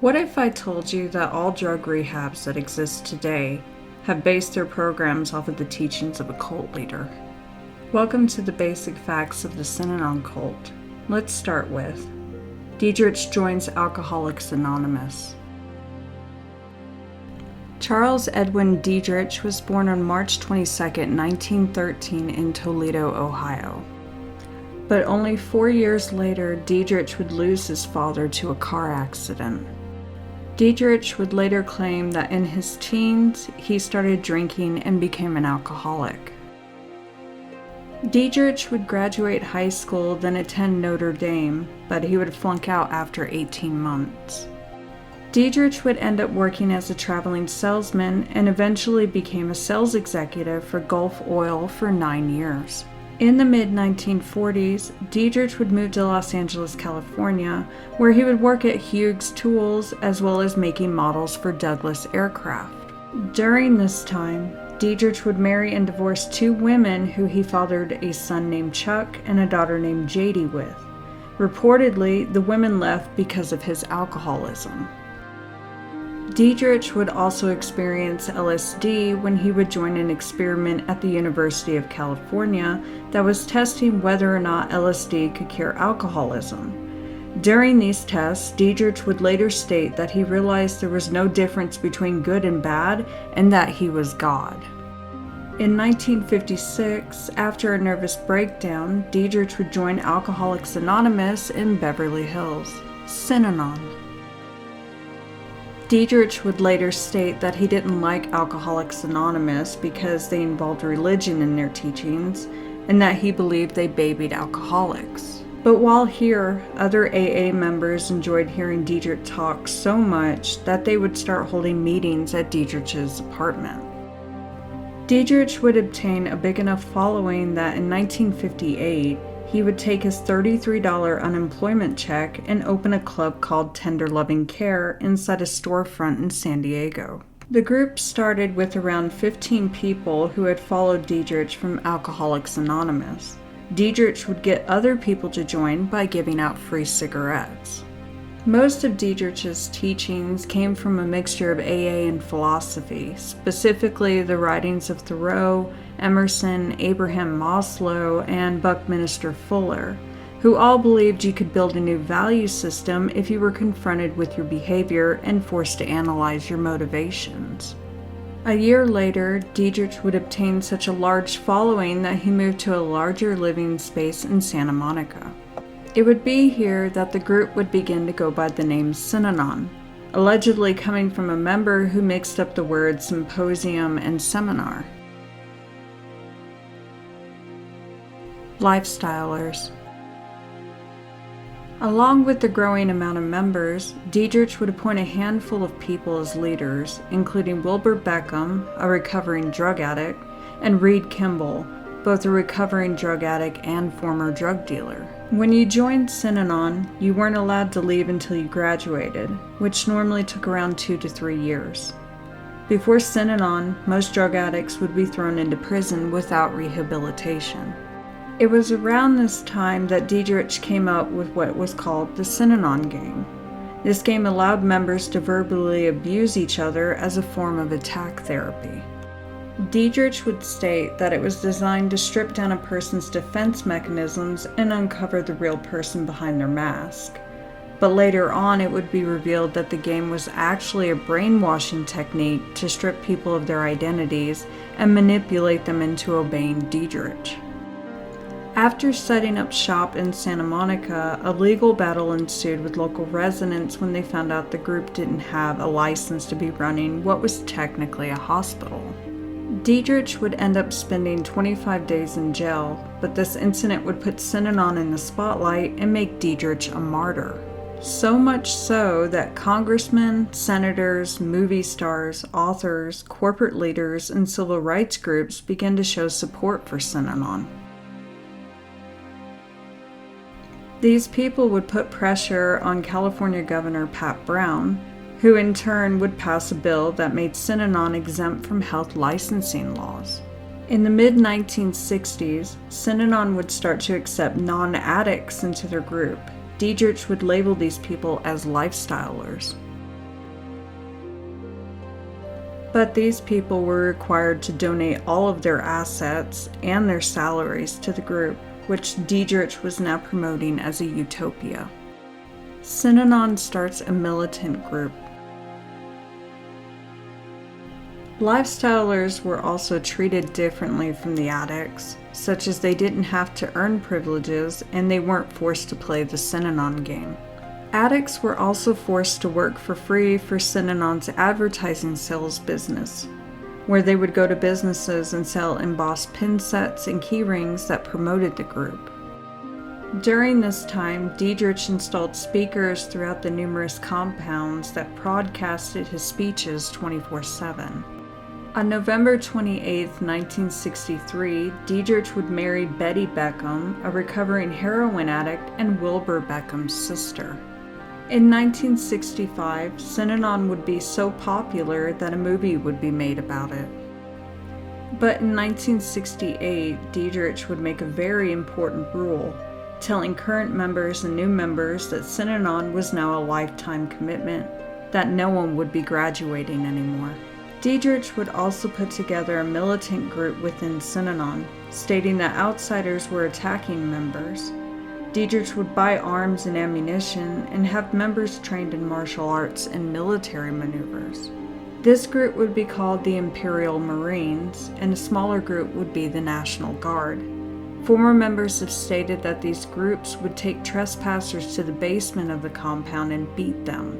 What if I told you that all drug rehabs that exist today have based their programs off of the teachings of a cult leader? Welcome to the basic facts of the Synanon Cult. Let's start with Dietrich joins Alcoholics Anonymous. Charles Edwin Dietrich was born on March 22, 1913 in Toledo, Ohio. But only 4 years later, Dietrich would lose his father to a car accident. Dietrich would later claim that in his teens, he started drinking and became an alcoholic. Dietrich would graduate high school, then attend Notre Dame, but he would flunk out after 18 months. Dietrich would end up working as a traveling salesman and eventually became a sales executive for Gulf Oil for 9 years. In the mid-1940s, Dietrich would move to Los Angeles, California, where he would work at Hughes Tools as well as making models for Douglas aircraft. During this time, Dietrich would marry and divorce 2 women who he fathered a son named Chuck and a daughter named JD with. Reportedly, the women left because of his alcoholism. Dietrich would also experience LSD when he would join an experiment at the University of California that was testing whether or not LSD could cure alcoholism. During these tests, Dietrich would later state that he realized there was no difference between good and bad and that he was God. In 1956, after a nervous breakdown, Dietrich would join Alcoholics Anonymous in Beverly Hills, Synanon. Dietrich would later state that he didn't like Alcoholics Anonymous because they involved religion in their teachings, and that he believed they babied alcoholics. But while here, other AA members enjoyed hearing Dietrich talk so much that they would start holding meetings at Dietrich's apartment. Dietrich would obtain a big enough following that in 1958, he would take his $33 unemployment check and open a club called Tender Loving Care inside a storefront in San Diego. The group started with around 15 people who had followed Dietrich from Alcoholics Anonymous. Dietrich would get other people to join by giving out free cigarettes. Most of Dietrich's teachings came from a mixture of AA and philosophy, specifically the writings of Thoreau, Emerson, Abraham Maslow, and Buckminster Fuller, who all believed you could build a new value system if you were confronted with your behavior and forced to analyze your motivations. A year later, Dietrich would obtain such a large following that he moved to a larger living space in Santa Monica. It would be here that the group would begin to go by the name Synanon, allegedly coming from a member who mixed up the words symposium and seminar. Lifestylers. Along with the growing amount of members, Dietrich would appoint a handful of people as leaders, including Wilbur Beckham, a recovering drug addict, and Reed Kimball, both a recovering drug addict and former drug dealer. When you joined Synanon, you weren't allowed to leave until you graduated, which normally took around 2 to 3 years. Before Synanon, most drug addicts would be thrown into prison without rehabilitation. It was around this time that Dietrich came up with what was called the Synanon game. This game allowed members to verbally abuse each other as a form of attack therapy. Dietrich would state that it was designed to strip down a person's defense mechanisms and uncover the real person behind their mask. But later on, it would be revealed that the game was actually a brainwashing technique to strip people of their identities and manipulate them into obeying Dietrich. After setting up shop in Santa Monica, a legal battle ensued with local residents when they found out the group didn't have a license to be running what was technically a hospital. Dietrich would end up spending 25 days in jail, but this incident would put Synanon in the spotlight and make Dietrich a martyr. So much so that congressmen, senators, movie stars, authors, corporate leaders, and civil rights groups began to show support for Synanon. These people would put pressure on California Governor Pat Brown, who in turn would pass a bill that made Synanon exempt from health licensing laws. In the mid-1960s, Synanon would start to accept non-addicts into their group. Dietrich would label these people as lifestylers. But these people were required to donate all of their assets and their salaries to the group, which Dietrich was now promoting as a utopia. Synanon starts a militant group. Lifestylers were also treated differently from the addicts, such as they didn't have to earn privileges and they weren't forced to play the Synanon game. Addicts were also forced to work for free for Synanon's advertising sales business, where they would go to businesses and sell embossed pin sets and key rings that promoted the group. During this time, Dietrich installed speakers throughout the numerous compounds that broadcasted his speeches 24/7. On November 28, 1963, Dietrich would marry Betty Beckham, a recovering heroin addict and Wilbur Beckham's sister. In 1965, Synanon would be so popular that a movie would be made about it. But in 1968, Dietrich would make a very important rule, telling current members and new members that Synanon was now a lifetime commitment, that no one would be graduating anymore. Dietrich would also put together a militant group within Synanon, stating that outsiders were attacking members. Dietrich would buy arms and ammunition and have members trained in martial arts and military maneuvers. This group would be called the Imperial Marines, and a smaller group would be the National Guard. Former members have stated that these groups would take trespassers to the basement of the compound and beat them,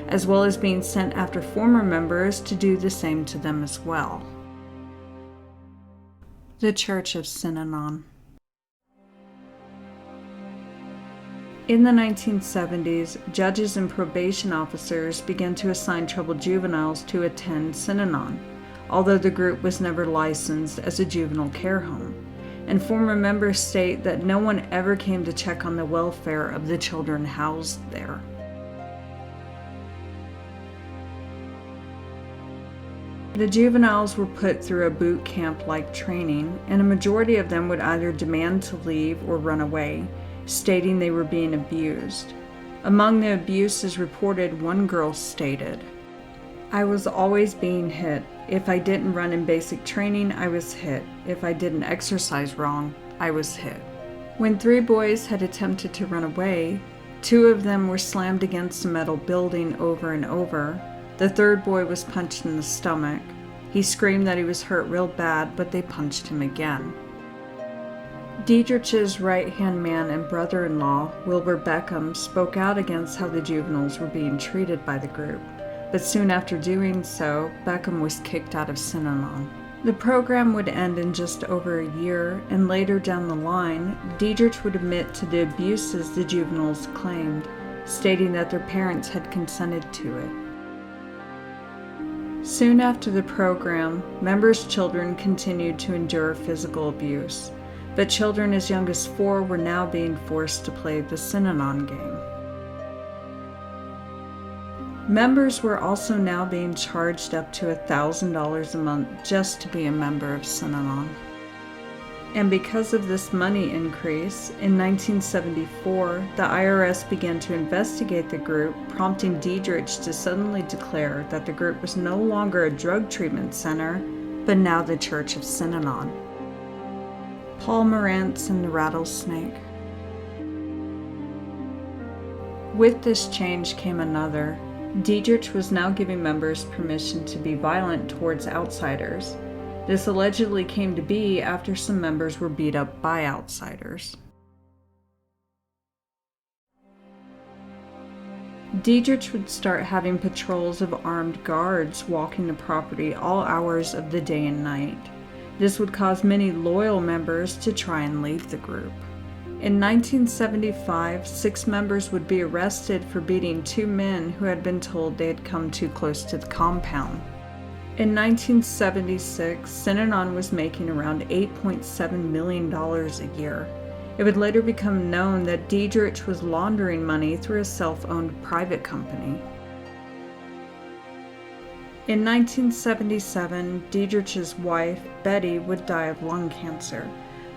as well as being sent after former members to do the same to them as well. The Church of Synanon. In the 1970s, judges and probation officers began to assign troubled juveniles to attend Synanon, although the group was never licensed as a juvenile care home, and former members state that no one ever came to check on the welfare of the children housed there. The juveniles were put through a boot camp-like training, and a majority of them would either demand to leave or run away, stating they were being abused. Among the abuses reported, one girl stated, "I was always being hit. If I didn't run in basic training, I was hit. If I didn't exercise wrong, I was hit." When 3 boys had attempted to run away, 2 of them were slammed against a metal building over and over. The 3rd boy was punched in the stomach. He screamed that he was hurt real bad, but they punched him again. Dietrich's right-hand man and brother-in-law, Wilbur Beckham, spoke out against how the juveniles were being treated by the group, but soon after doing so, Beckham was kicked out of Synanon. The program would end in just over a year, and later down the line, Dietrich would admit to the abuses the juveniles claimed, stating that their parents had consented to it. Soon after the program, members' children continued to endure physical abuse, but children as young as 4 were now being forced to play the Synanon game. Members were also now being charged up to $1,000 a month just to be a member of Synanon. And because of this money increase, in 1974, the IRS began to investigate the group, prompting Dietrich to suddenly declare that the group was no longer a drug treatment center, but now the Church of Synanon. Paul Morantz and the rattlesnake. With this change came another. Dietrich was now giving members permission to be violent towards outsiders. This allegedly came to be after some members were beat up by outsiders. Dietrich would start having patrols of armed guards walking the property all hours of the day and night. This would cause many loyal members to try and leave the group. In 1975, 6 members would be arrested for beating 2 men who had been told they had come too close to the compound. In 1976, Synanon was making around $8.7 million a year. It would later become known that Dietrich was laundering money through a self-owned private company. In 1977, Dietrich's wife, Betty, would die of lung cancer.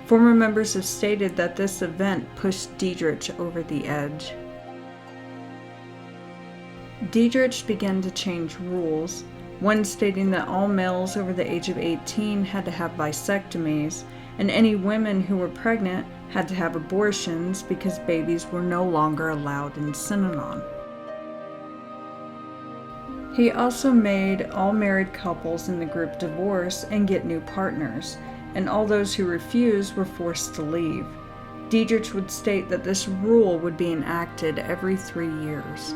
Former members have stated that this event pushed Dietrich over the edge. Dietrich began to change rules, one stating that all males over the age of 18 had to have vasectomies, and any women who were pregnant had to have abortions because babies were no longer allowed in Synanon. He also made all married couples in the group divorce and get new partners, and all those who refused were forced to leave. Dietrich would state that this rule would be enacted every 3 years.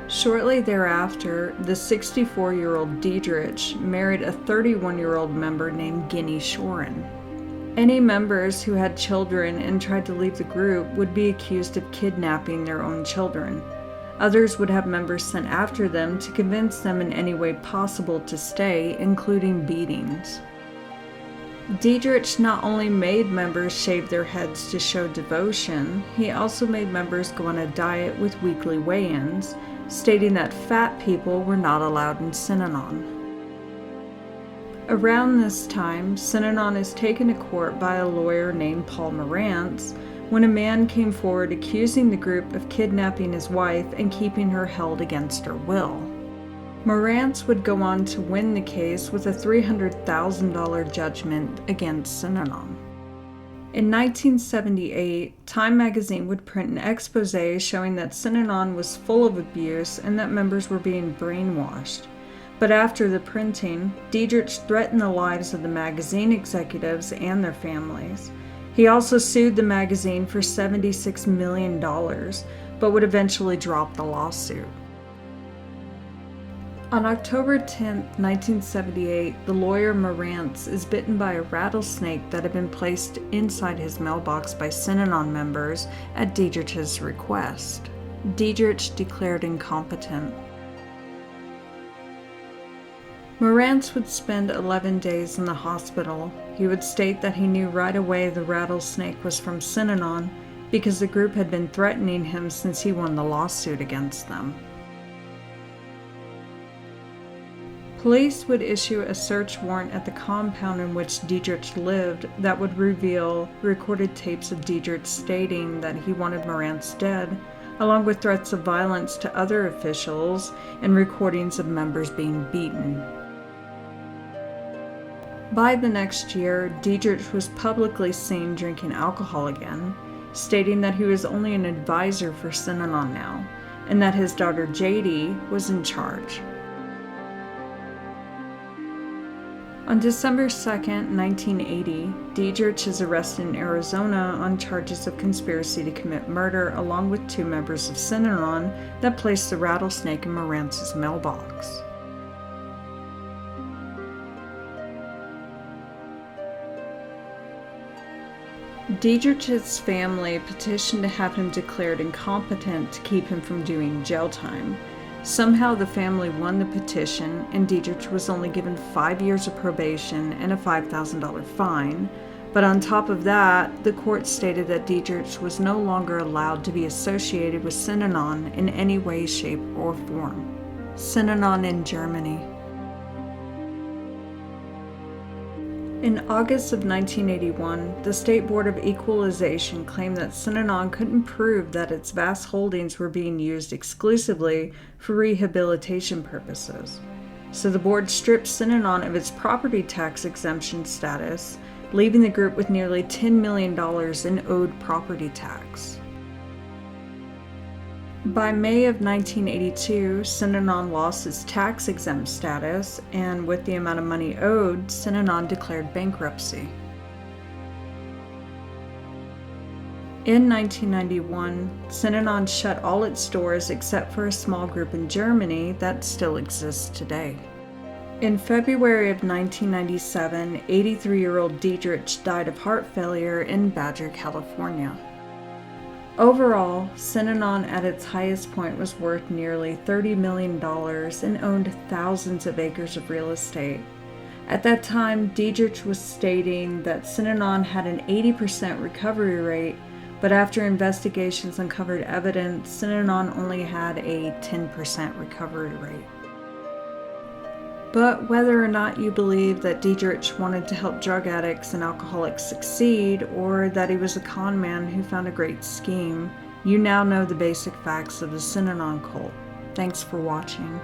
Shortly thereafter, the 64-year-old Dietrich married a 31-year-old member named Ginny Shoren. Any members who had children and tried to leave the group would be accused of kidnapping their own children. Others would have members sent after them to convince them in any way possible to stay, including beatings. Dietrich not only made members shave their heads to show devotion, he also made members go on a diet with weekly weigh-ins, stating that fat people were not allowed in Synanon. Around this time, Synanon is taken to court by a lawyer named Paul Morantz when a man came forward accusing the group of kidnapping his wife and keeping her held against her will. Morantz would go on to win the case with a $300,000 judgment against Synanon. In 1978, Time magazine would print an expose showing that Synanon was full of abuse and that members were being brainwashed. But after the printing, Dietrich threatened the lives of the magazine executives and their families. He also sued the magazine for $76 million, but would eventually drop the lawsuit. On October 10, 1978, the lawyer Morantz is bitten by a rattlesnake that had been placed inside his mailbox by Synanon members at Dietrich's request. Dietrich declared incompetent. Morantz would spend 11 days in the hospital. He would state that he knew right away the rattlesnake was from Synanon because the group had been threatening him since he won the lawsuit against them. Police would issue a search warrant at the compound in which Dietrich lived that would reveal recorded tapes of Dietrich stating that he wanted Morantz dead, along with threats of violence to other officials and recordings of members being beaten. By the next year, Dietrich was publicly seen drinking alcohol again, stating that he was only an advisor for Synanon now, and that his daughter Jadie was in charge. On December 2, 1980, Dietrich is arrested in Arizona on charges of conspiracy to commit murder along with 2 members of Synanon that placed the rattlesnake in Morantz's mailbox. Dietrich's family petitioned to have him declared incompetent to keep him from doing jail time. Somehow the family won the petition, and Dietrich was only given 5 years of probation and a $5,000 fine. But on top of that, the court stated that Dietrich was no longer allowed to be associated with Synanon in any way, shape, or form. Synanon in Germany. In August of 1981, the State Board of Equalization claimed that Synanon couldn't prove that its vast holdings were being used exclusively for rehabilitation purposes. So the board stripped Synanon of its property tax exemption status, leaving the group with nearly $10 million in owed property tax. By May of 1982, Synanon lost its tax-exempt status, and with the amount of money owed, Synanon declared bankruptcy. In 1991, Synanon shut all its doors except for a small group in Germany that still exists today. In February of 1997, 83-year-old Dietrich died of heart failure in Badger, California. Overall, Synanon at its highest point was worth nearly $30 million and owned thousands of acres of real estate. At that time, Dietrich was stating that Synanon had an 80% recovery rate, but after investigations uncovered evidence, Synanon only had a 10% recovery rate. But whether or not you believe that Dietrich wanted to help drug addicts and alcoholics succeed, or that he was a con man who found a great scheme, you now know the basic facts of the Synanon Cult. Thanks for watching.